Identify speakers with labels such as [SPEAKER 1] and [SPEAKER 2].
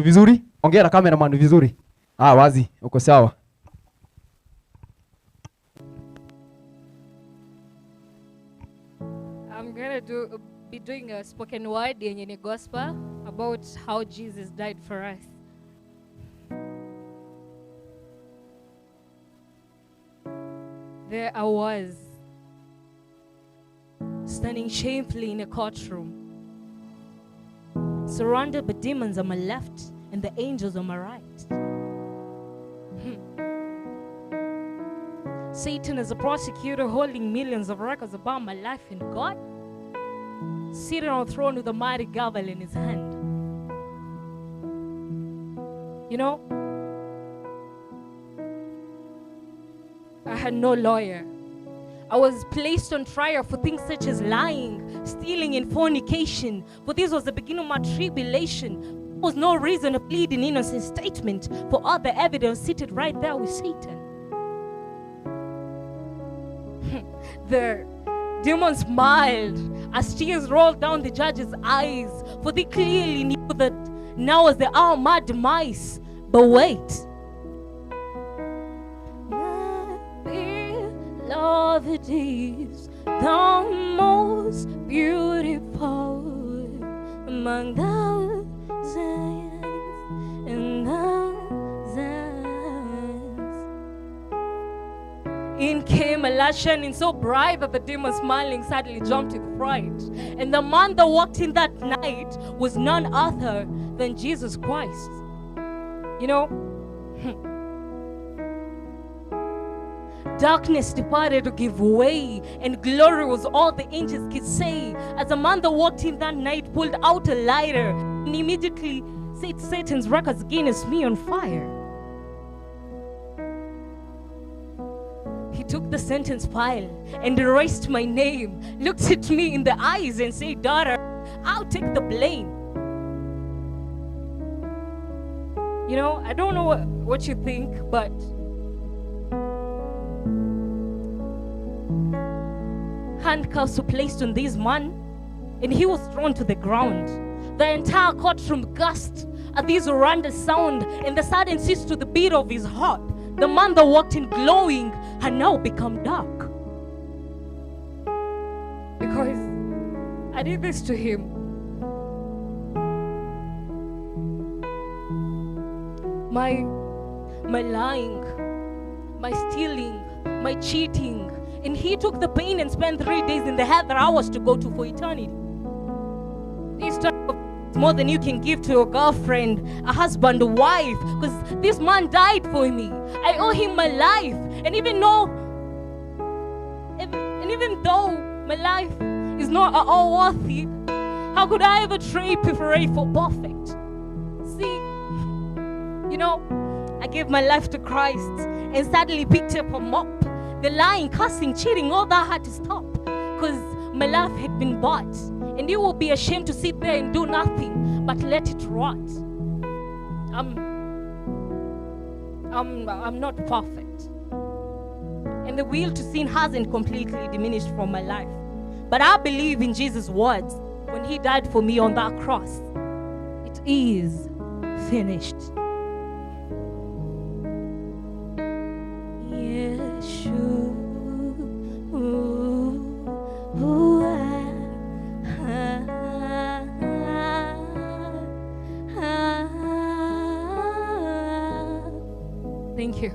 [SPEAKER 1] Vizuri? Ongea na cameraman vizuri. Wazi, uko sawa.
[SPEAKER 2] I'm going to be doing a spoken word in gospel about how Jesus died for us. There I was, standing shamefully in a courtroom, surrounded by demons on my left and the angels on my right. Satan as a prosecutor holding millions of records about my life and God, seated on a throne with a mighty gavel in his hand. You know, I had no lawyer. I was placed on trial for things such as lying, stealing, and fornication. For this was the beginning of my tribulation. There was no reason to plead an innocent statement, for all the evidence seated right there with Satan. The demon smiled as tears rolled down the judge's eyes, for they clearly knew that now was the hour of my demise. But wait. Beloved is the most beautiful among thousands and thousands. In came a light shining so bright that the demon smiling sadly jumped with fright. And the man that walked in that night was none other than Jesus Christ. You know, darkness departed to give way, and glory was all the angels could say. As the man that walked in that night pulled out a lighter and immediately set Satan's records against me on fire. He took the sentence file and erased my name, looked at me in the eyes and said, "Daughter, I'll take the blame." You know, I don't know what you think, but handcuffs were placed on this man, and he was thrown to the ground. The entire courtroom gasped at this horrendous sound, and the sudden ceased to the beat of his heart. The man that walked in glowing had now become dark. Because I did this to him. My lying, my stealing, my cheating, and he took the pain and spent 3 days in the hell that I was to go to for eternity. This type of more than you can give to a girlfriend, a husband, a wife, because this man died for me. I owe him my life, and even though my life is not at all worth it, how could I ever trade preferred for perfect? See, you know, I gave my life to Christ and sadly picked up a mop. The lying, cussing, cheating, all that had to stop because my life had been bought. And you will be ashamed to sit there and do nothing but let it rot. I'm not perfect. And the will to sin hasn't completely diminished from my life. But I believe in Jesus' words when he died for me on that cross. It is finished. Thank you.